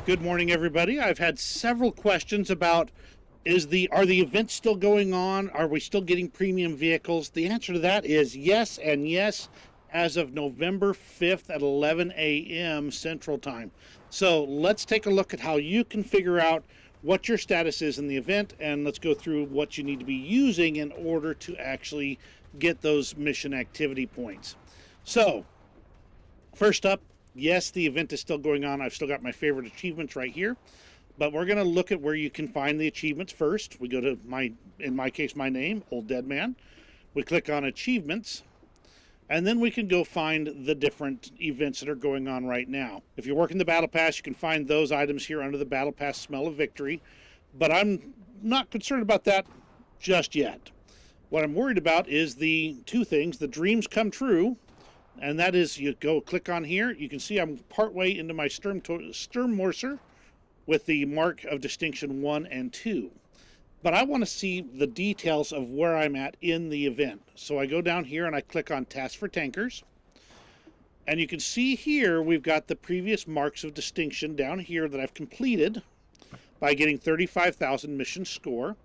Good morning, everybody. I've had several questions about are the events still going on? Are we still getting premium vehicles? The answer to that is yes and yes as of November 5th at 11 a.m. Central Time. So let's take a look at how you can figure out what your status is in the event, and let's go through what you need to be using in order to actually get those mission activity points. So, first up, yes, the event is still going on. I've still got my favorite achievements right here, but we're going to look at where you can find the achievements first. We go to in my case, my name, Old Dead Man. We click on achievements, and then we can go find the different events that are going on right now. If you're working the Battle Pass, you can find those items here under the Battle Pass Smell of Victory, but I'm not concerned about that just yet. What I'm worried about is the two things: the dreams come true, and that is, you go click on here, you can see I'm partway into my Sturmmorser with the Mark of Distinction 1 and 2. But I want to see the details of where I'm at in the event. So I go down here and I click on Tasks for Tankers. And you can see here we've got the previous Marks of Distinction down here that I've completed by getting 35,000 mission score.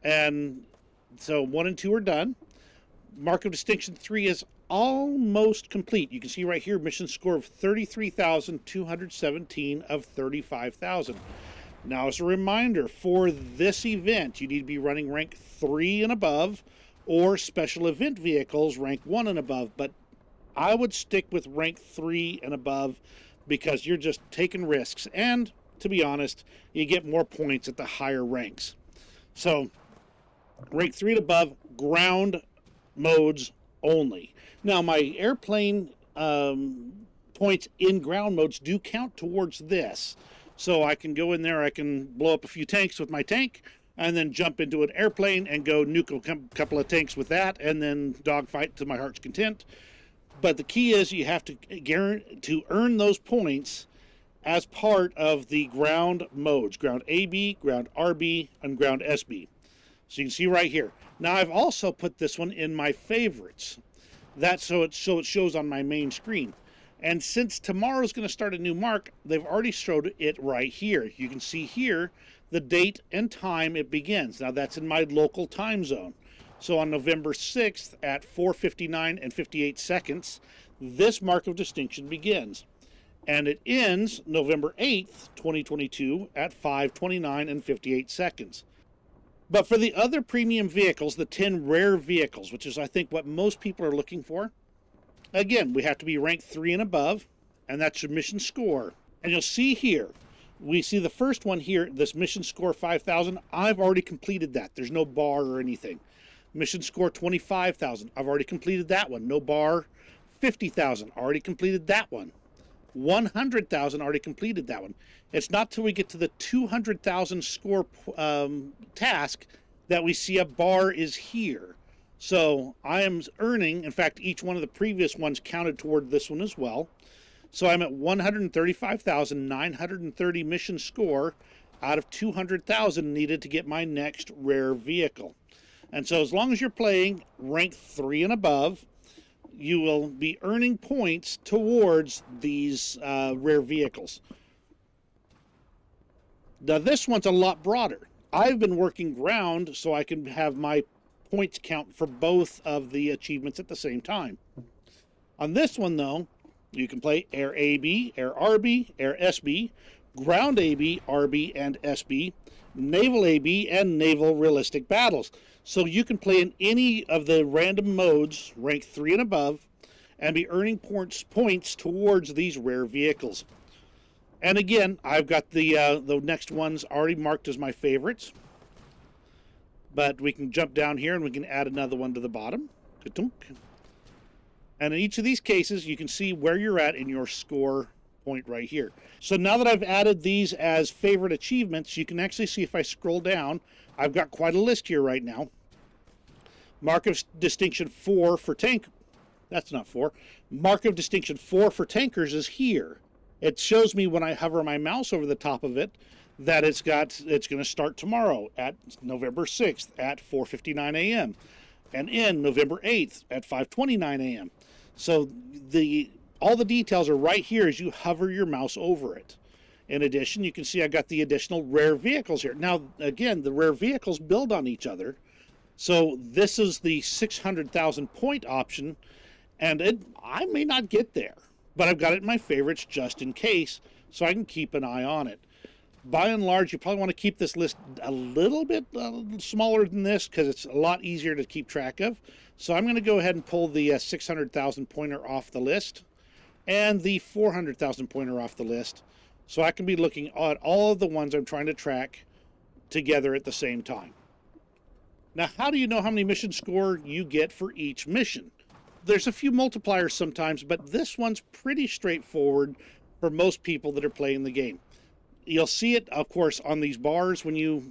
And so 1 and 2 are done. Mark of Distinction 3 is almost complete. You can see right here, mission score of 33,217 of 35,000. Now, as a reminder, for this event, you need to be running rank 3 and above, or special event vehicles rank 1 and above, but I would stick with rank 3 and above because you're just taking risks, and to be honest, you get more points at the higher ranks. So, rank 3 and above, ground modes only. Now, my airplane points in ground modes do count towards this. So I can go in there, I can blow up a few tanks with my tank, and then jump into an airplane and go nuke a couple of tanks with that, and then dogfight to my heart's content. But the key is you have to earn those points as part of the ground modes: ground AB, ground RB, and ground SB. So you can see right here. Now, I've also put this one in my favorites. That's so it shows on my main screen. And since tomorrow's going to start a new mark, they've already showed it right here. You can see here the date and time it begins. Now, that's in my local time zone. So on November 6th at 4:59 and 58 seconds, this Mark of Distinction begins. And it ends November 8th, 2022 at 5:29 and 58 seconds. But for the other premium vehicles, the 10 rare vehicles, which is I think what most people are looking for, again, we have to be ranked 3 and above, and that's your mission score. And you'll see here, we see the first one here, this mission score 5,000. I've already completed that. There's no bar or anything. Mission score 25,000. I've already completed that one. No bar. 50,000. Already completed that one. 100,000. Already completed that one. It's not till we get to the 200,000 score task that we see a bar is here. So I am earning, in fact, each one of the previous ones counted toward this one as well. So I'm at 135,930 mission score out of 200,000 needed to get my next rare vehicle. And so as long as you're playing rank 3 and above, you will be earning points towards these rare vehicles. Now, this one's a lot broader. I've been working ground so I can have my points count for both of the achievements at the same time. On this one, though, you can play Air AB, Air RB, Air SB, Ground AB, RB, and SB, Naval AB, and Naval Realistic Battles. So you can play in any of the random modes, rank 3 and above, and be earning points towards these rare vehicles. And again, I've got the next ones already marked as my favorites. But we can jump down here and we can add another one to the bottom. And in each of these cases, you can see where you're at in your score point right here. So now that I've added these as favorite achievements, you can actually see if I scroll down, I've got quite a list here right now. Mark of Distinction 4 for tank. That's not 4. Mark of Distinction 4 for tankers is here. It shows me when I hover my mouse over the top of it that it's going to start tomorrow at November 6th at 4:59 a.m. and end November 8th at 5:29 a.m. So all the details are right here as you hover your mouse over it. In addition, you can see I got the additional rare vehicles here. Now, again, the rare vehicles build on each other. So this is the 600,000 point option, and I may not get there, but I've got it in my favorites just in case, so I can keep an eye on it. By and large, you probably want to keep this list a little bit smaller than this because it's a lot easier to keep track of. So I'm going to go ahead and pull the 600,000 pointer off the list and the 400,000 pointer off the list, so I can be looking at all of the ones I'm trying to track together at the same time. Now, how do you know how many mission score you get for each mission? There's a few multipliers sometimes, but this one's pretty straightforward for most people that are playing the game. You'll see it, of course, on these bars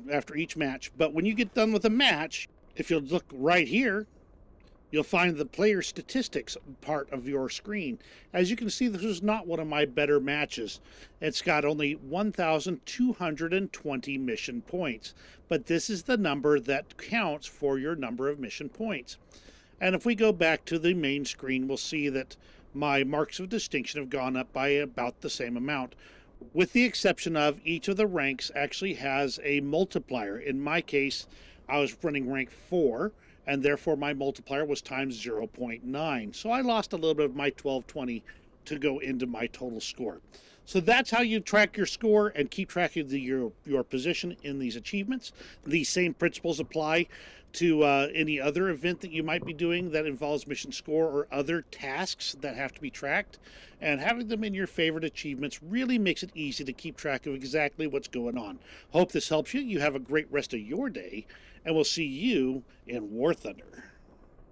after each match, but when you get done with a match, if you'll look right here, you'll find the player statistics part of your screen. As you can see, this is not one of my better matches. It's got only 1,220 mission points, but this is the number that counts for your number of mission points. And if we go back to the main screen, we'll see that my marks of distinction have gone up by about the same amount, with the exception of each of the ranks actually has a multiplier. In my case, I was running rank 4, and therefore my multiplier was times 0.9. So I lost a little bit of my 1220 to go into my total score. So that's how you track your score and keep track of your position in these achievements. These same principles apply to any other event that you might be doing that involves mission score or other tasks that have to be tracked. And having them in your favorite achievements really makes it easy to keep track of exactly what's going on. Hope this helps you. You have a great rest of your day, and we'll see you in War Thunder.